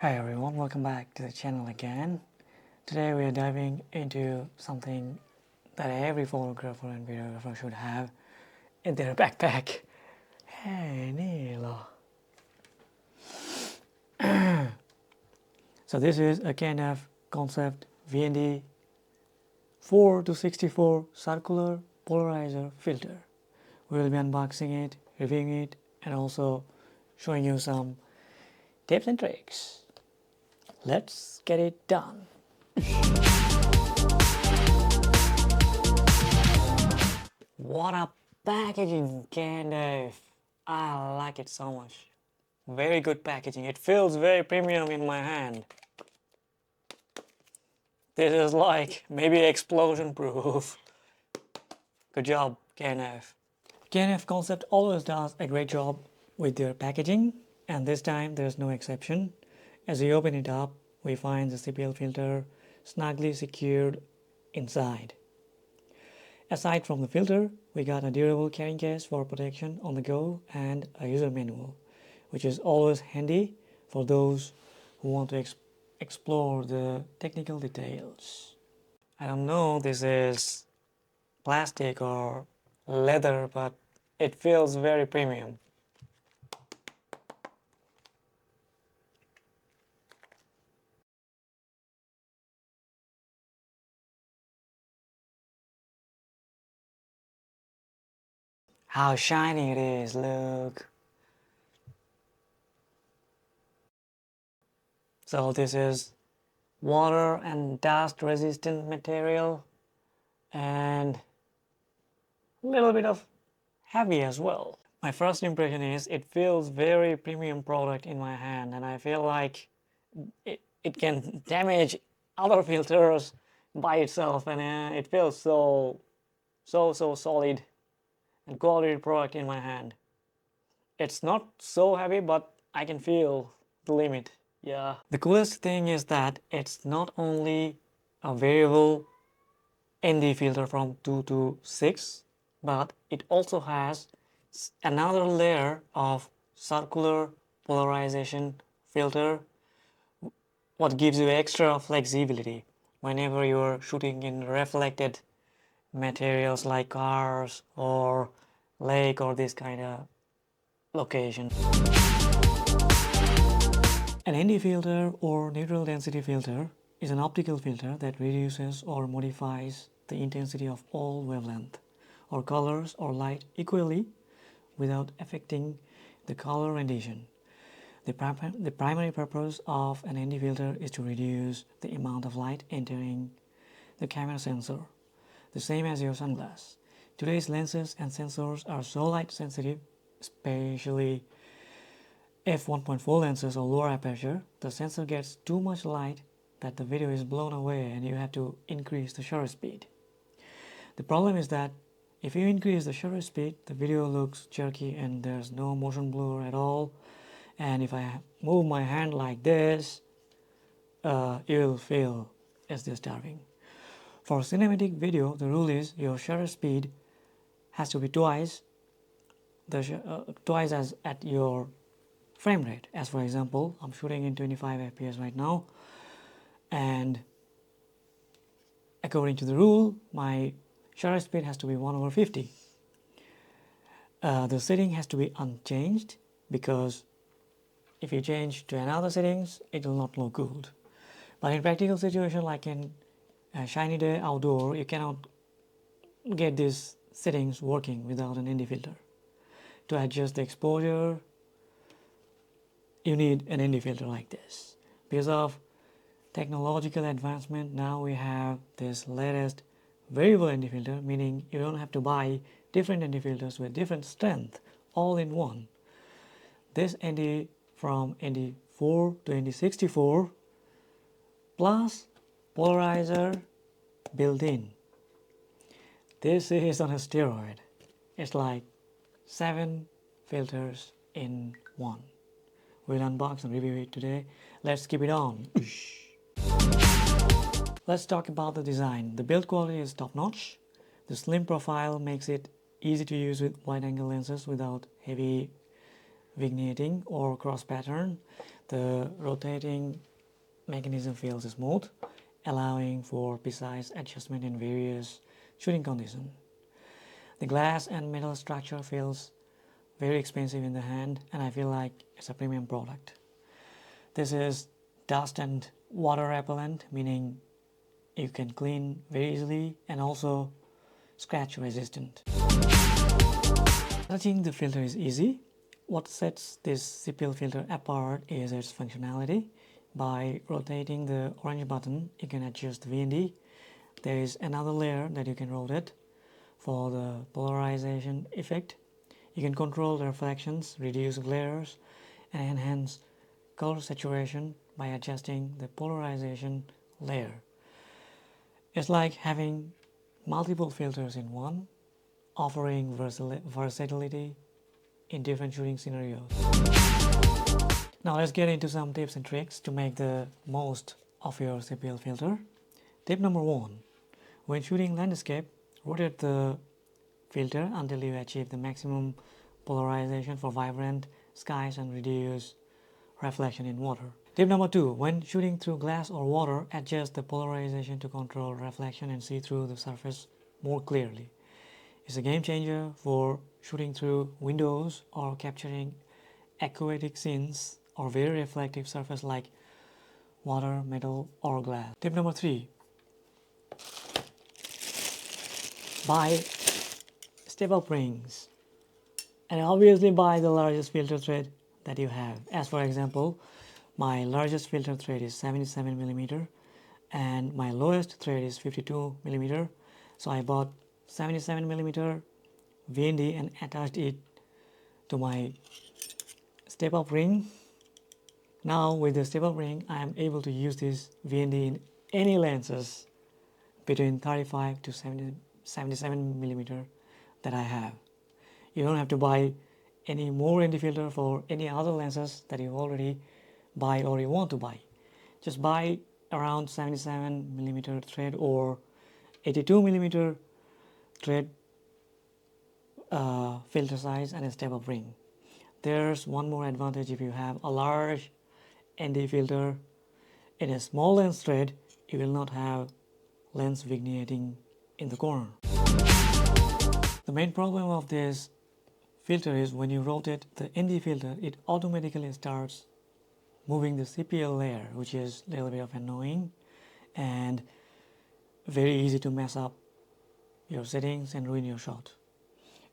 Hi everyone, welcome back to the channel again. Today we are diving into something that every photographer and videographer should have in their backpack. Hey Neil. So this is a K&F Concept VND 4-64 circular polarizer filter. We will be unboxing it, reviewing it, and also showing you some tips and tricks. Let's get it done. What a packaging, K&F. I like it so much. Very good packaging. It feels very premium in my hand. This is like maybe explosion proof. Good job, K&F. K&F Concept always does a great job with their packaging, and this time there's no exception. As we open it up, we find the CPL filter snugly secured inside. Aside from the filter, we got a durable carrying case for protection on the go and a user manual, which is always handy for those who want to explore the technical details. I don't know this is plastic or leather, but it feels very premium. How shiny it is, look. So this is water and dust resistant material and a little bit of heavy as well. My first impression is it feels very premium product in my hand, and I feel like it can damage other filters by itself, and it feels so solid and quality product in my hand. It's not so heavy, but I can feel the limit. Yeah. The coolest thing is that it's not only a variable ND filter from 2 to 6, but it also has another layer of circular polarization filter, what gives you extra flexibility whenever you're shooting in reflected materials like cars or lake or this kind of location. An ND filter or neutral density filter is an optical filter that reduces or modifies the intensity of all wavelength or colors or light equally without affecting the color rendition. The primary purpose of an ND filter is to reduce the amount of light entering the camera sensor, the same as your sunglass. Today's lenses and sensors are so light sensitive, especially f1.4 lenses or lower aperture. The sensor gets too much light that the video is blown away and you have to increase the shutter speed. The problem is that if you increase the shutter speed, the video looks jerky and there's no motion blur at all. And if I move my hand like this, you'll feel it's disturbing. For cinematic video, the rule is your shutter speed has to be twice as at your frame rate. As for example, I'm shooting in 25 fps right now, and according to the rule, my shutter speed has to be 1/50. The setting has to be unchanged, because if you change to another settings, it will not look good. But in practical situation like in a shiny day outdoor, you cannot get these settings working without an ND filter. To adjust the exposure, you need an ND filter like this. Because of technological advancement, now we have this latest variable ND filter, meaning you don't have to buy different ND filters with different strength all in one. This ND from ND4 to ND64 plus polarizer built in. This is on a steroid. It's like 7 filters in one. We'll unbox and review it today. Let's keep it on. Let's talk about the design. The build quality is top-notch. The slim profile makes it easy to use with wide-angle lenses without heavy vignetting or cross pattern. The rotating mechanism feels smooth, allowing for precise adjustment in various shooting conditions. The glass and metal structure feels very expensive in the hand, and I feel like it's a premium product. This is dust and water repellent, meaning you can clean very easily, and also scratch resistant. Touching the filter is easy. What sets this CPL filter apart is its functionality. By rotating the orange button, you can adjust the VND. There is another layer that you can rotate for the polarization effect. You can control the reflections, reduce glares, and enhance color saturation by adjusting the polarization layer. It's like having multiple filters in one, offering versatility in different shooting scenarios. Now let's get into some tips and tricks to make the most of your CPL filter. Tip number 1. When shooting landscape, rotate the filter until you achieve the maximum polarization for vibrant skies and reduce reflection in water. Tip number 2. When shooting through glass or water, adjust the polarization to control reflection and see through the surface more clearly. It's a game changer for shooting through windows or capturing aquatic scenes or very reflective surface like water, metal, or glass. Tip number 3. Buy step-up rings, and obviously buy the largest filter thread that you have. As for example, my largest filter thread is 77mm and my lowest thread is 52mm. So I bought 77mm VND and attached it to my step-up ring. Now with the step-up ring, I am able to use this VND in any lenses between 35 to 77mm that I have. You don't have to buy any more ND filter for any other lenses that you already buy or you want to buy. Just buy around 77mm thread or 82mm thread filter size and a step-up ring. There's one more advantage. If you have a large ND filter in a small lens thread, you will not have lens vignetting in the corner. The main problem of this filter is when you rotate the ND filter, it automatically starts moving the CPL layer, which is a little bit of annoying and very easy to mess up your settings and ruin your shot.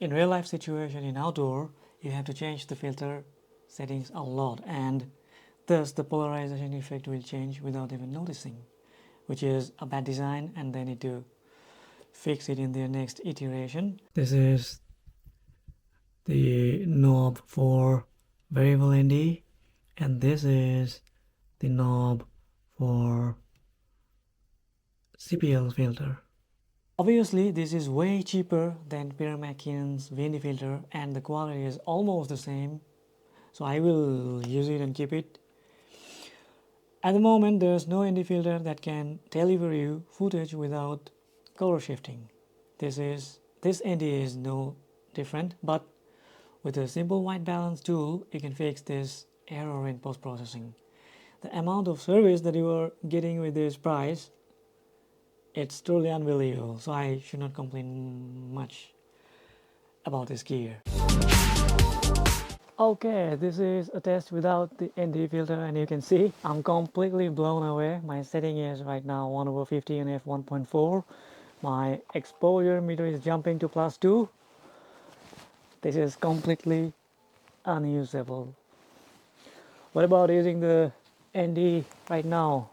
In real life situation in outdoor, you have to change the filter settings a lot, and thus the polarization effect will change without even noticing, which is a bad design, and they need to fix it in their next iteration. This is the knob for variable ND, and this is the knob for CPL filter. Obviously, this is way cheaper than Peter McKinnon's VND filter, and the quality is almost the same, so I will use it and keep it. At the moment, there's no ND filter that can deliver you footage without color shifting. This ND is no different, but with a simple white balance tool, you can fix this error in post-processing. The amount of service that you are getting with this price, it's truly unbelievable, so I should not complain much about this gear. Okay, this is a test without the ND filter, and you can see I'm completely blown away. My setting is right now 1/50 and f1.4. My exposure meter is jumping to +2. This is completely unusable. What about using the ND right now?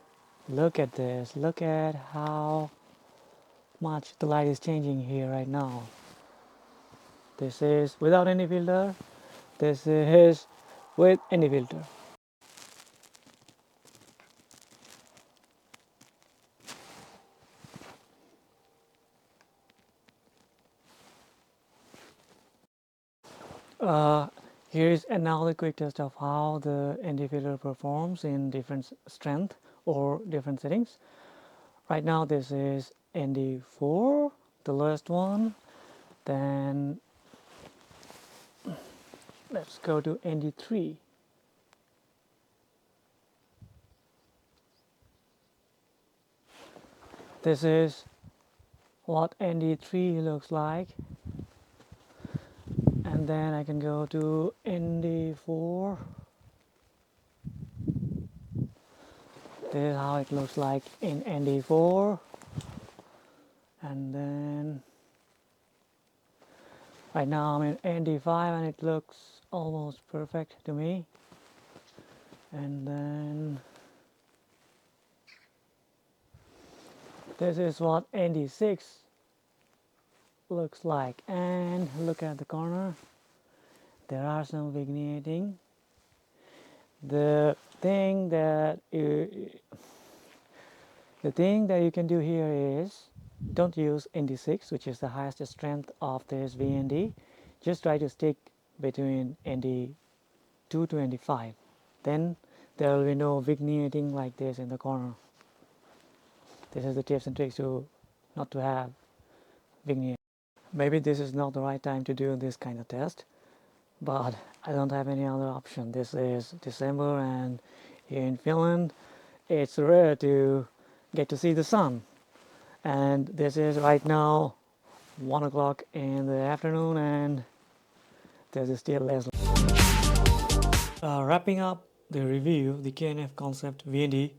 Look at this. Look at how much the light is changing here right now. This is without any filter. This is with any filter. Here is another quick test of how the ND filter performs in different strength or different settings. Right now this is ND4, the lowest one. Then let's go to ND3. This is what ND3 looks like, and then I can go to ND4. This is how it looks like in ND4, and then right now I'm in ND5 and it looks almost perfect to me. And then this is what ND6 looks like, and look at the corner, there are some vigneting. The thing that you can do here is don't use ND6, which is the highest strength of this VND. Just try to stick between ND2 to ND5. Then there will be no vigneting like this in the corner. This is the tips and tricks to not to have vignette. Maybe this is not the right time to do this kind of test, but I don't have any other option. This is December, and here in Finland it's rare to get to see the sun, and this is right now 1 o'clock in the afternoon, and there's still less. Wrapping up the review, the K&F Concept VND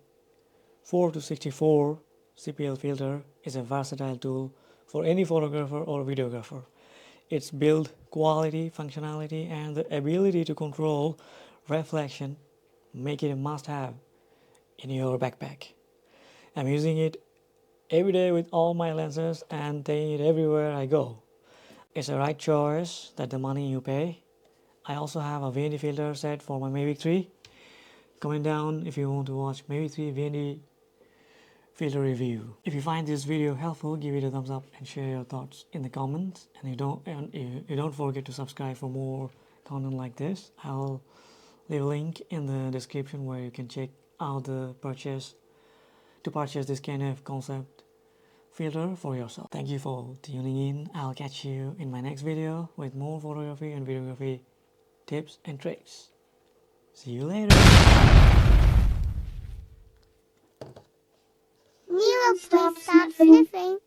4-64 CPL filter is a versatile tool for any photographer or videographer. Its build quality, functionality, and the ability to control reflection make it a must-have in your backpack. I'm using it every day with all my lenses and taking it everywhere I go. It's a right choice that the money you pay. I also have a VND filter set for my Mavic 3. Comment down if you want to watch Mavic 3 VND filter review. If you find this video helpful, give it a thumbs up and share your thoughts in the comments. And you don't forget to subscribe for more content like this. I'll leave a link in the description where you can check out the purchase this K&F Concept filter for yourself. Thank you for tuning in. I'll catch you in my next video with more photography and videography tips and tricks. See you later. Nilo, please stop sniffing.